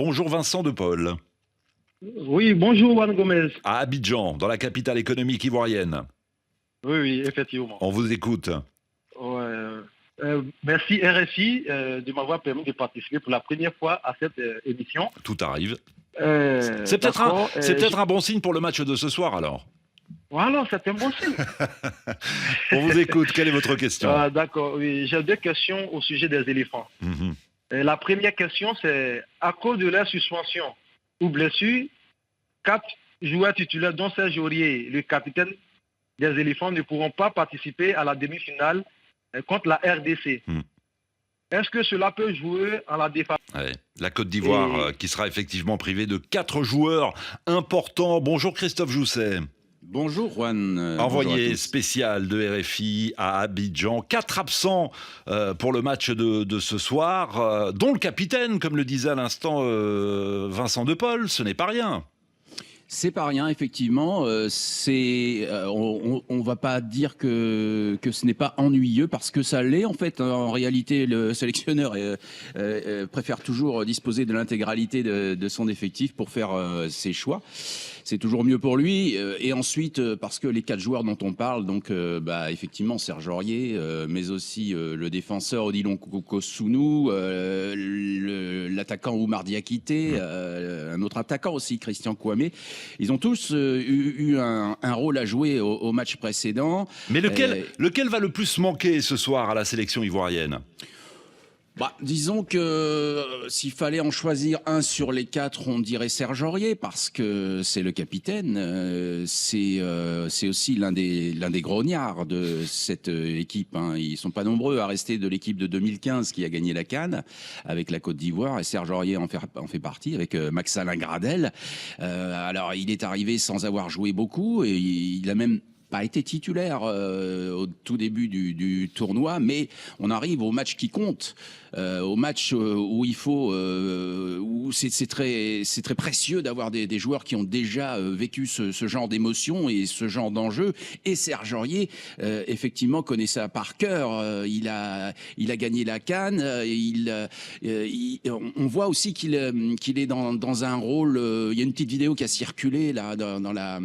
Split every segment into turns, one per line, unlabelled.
Bonjour Vincent de Paul.
Oui, bonjour Juan Gomez.
À Abidjan, dans la capitale économique ivoirienne.
Oui, oui, effectivement.
On vous écoute.
Ouais, merci RFI de m'avoir permis de participer pour la première fois à cette émission.
Tout arrive. C'est peut-être
D'accord.
un bon signe pour le match de ce soir alors.
Voilà, c'est un bon signe.
On vous écoute. Quelle est votre question?
D'accord, oui, j'ai deux questions au sujet des éléphants.
Mhm.
La première question, c'est à cause de leur suspension ou blessure, 4 joueurs titulaires, dont Serge Aurier, le capitaine des éléphants, ne pourront pas participer à la demi-finale contre la RDC.
Mhm.
Est-ce que cela peut jouer en la défense?
Ouais. La Côte d'Ivoire qui sera effectivement privée de 4 joueurs importants. Bonjour Christophe Jousset.
Bonjour Juan.
Envoyé spécial de RFI à Abidjan. 4 absents pour le match de ce soir, dont le capitaine, comme le disait à l'instant Vincent de Paul. Ce n'est pas rien.
C'est pas rien, effectivement. On va pas dire que ce n'est pas ennuyeux parce que ça l'est en fait. En réalité, le sélectionneur préfère toujours disposer de l'intégralité de son effectif pour faire ses choix. C'est toujours mieux pour lui. Et ensuite, parce que les 4 joueurs dont on parle, donc effectivement Serge Aurier, mais aussi le défenseur Odilon Kosunu, l'attaquant Oumar Diakité, un autre attaquant aussi, Christian Kouamé. Ils ont tous eu un rôle à jouer au match précédent.
Mais lequel va le plus manquer ce soir à la sélection ivoirienne ?
Disons que s'il fallait en choisir un sur les 4, on dirait Serge Aurier parce que c'est le capitaine. C'est aussi l'un des grognards de cette équipe. Hein. Ils sont pas nombreux à rester de l'équipe de 2015 qui a gagné la CAN avec la Côte d'Ivoire et Serge Aurier en fait partie avec Max-Alain Gradel. Alors il est arrivé sans avoir joué beaucoup et il a même pas été titulaire au tout début du tournoi, mais on arrive au match qui compte, au match où il faut, où c'est très précieux d'avoir des joueurs qui ont déjà vécu ce genre d'émotion et ce genre d'enjeu. Et Serge Aurier, effectivement, connaît ça par cœur. Il a gagné la CAN. On voit aussi qu'il est dans un rôle. Il y a une petite vidéo qui a circulé là dans la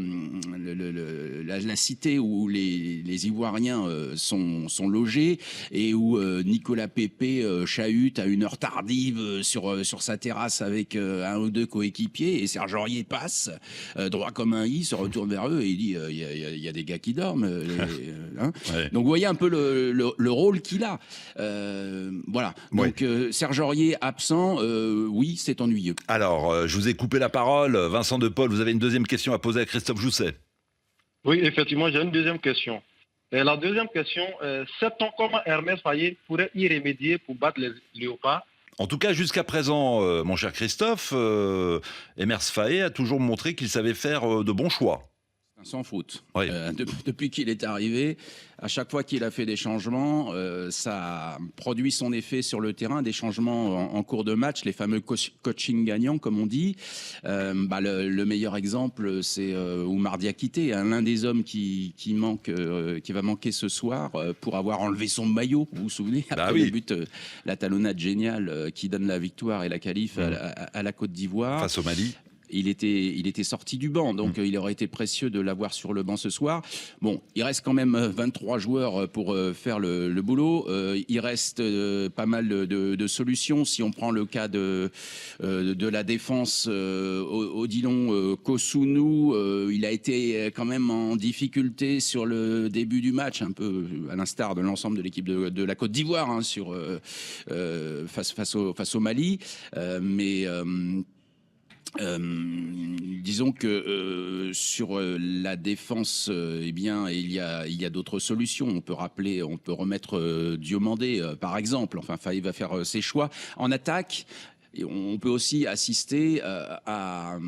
cité où les Ivoiriens sont logés et où Nicolas Pepe chahute à une heure tardive sur sa terrasse avec un ou deux coéquipiers et Serge Aurier passe droit comme un i, se retourne vers eux et il dit il y a des gars qui dorment. Hein. Ouais. Donc vous voyez un peu le rôle qu'il a. Voilà. Donc Serge Aurier absent, oui, c'est ennuyeux.
Alors, je vous ai coupé la parole. Vincent de Paul, vous avez une deuxième question à poser à Christophe Jousset.
Oui, effectivement, j'ai une deuxième question. La deuxième question, sait-on comment Hermès Faé pourrait y remédier pour battre les Léopards?
En tout cas, jusqu'à présent, mon cher Christophe, Hermès Faé a toujours montré qu'il savait faire de bons choix.
Sans faute.
Oui.
Depuis qu'il est arrivé, à chaque fois qu'il a fait des changements, ça a produit son effet sur le terrain, des changements en cours de match, les fameux coaching gagnants, comme on dit. Le meilleur exemple, c'est Oumar Diakité, l'un des hommes qui va manquer ce soir pour avoir enlevé son maillot, vous vous souvenez, après le but, la talonnade géniale qui donne la victoire et la qualif à la Côte d'Ivoire.
Face au Mali.
Il était sorti du banc, donc il aurait été précieux de l'avoir sur le banc ce soir. Bon, il reste quand même 23 joueurs pour faire le boulot. Il reste pas mal de solutions. Si on prend le cas de la défense, Odilon Kosunu, il a été quand même en difficulté sur le début du match, un peu à l'instar de l'ensemble de l'équipe de la Côte d'Ivoire, hein, face au Mali. Disons que sur la défense, il y a d'autres solutions. On peut remettre Diomandé, par exemple. Enfin, Faé va faire ses choix. En attaque, on peut aussi assister à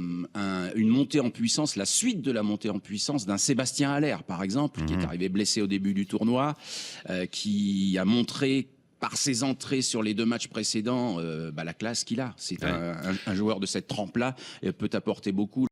une montée en puissance, la suite de la montée en puissance d'un Sébastien Haller, par exemple, qui est arrivé blessé au début du tournoi, qui a montré par ses entrées sur les 2 matchs précédents, la classe qu'il a. C'est un joueur de cette trempe-là et peut apporter beaucoup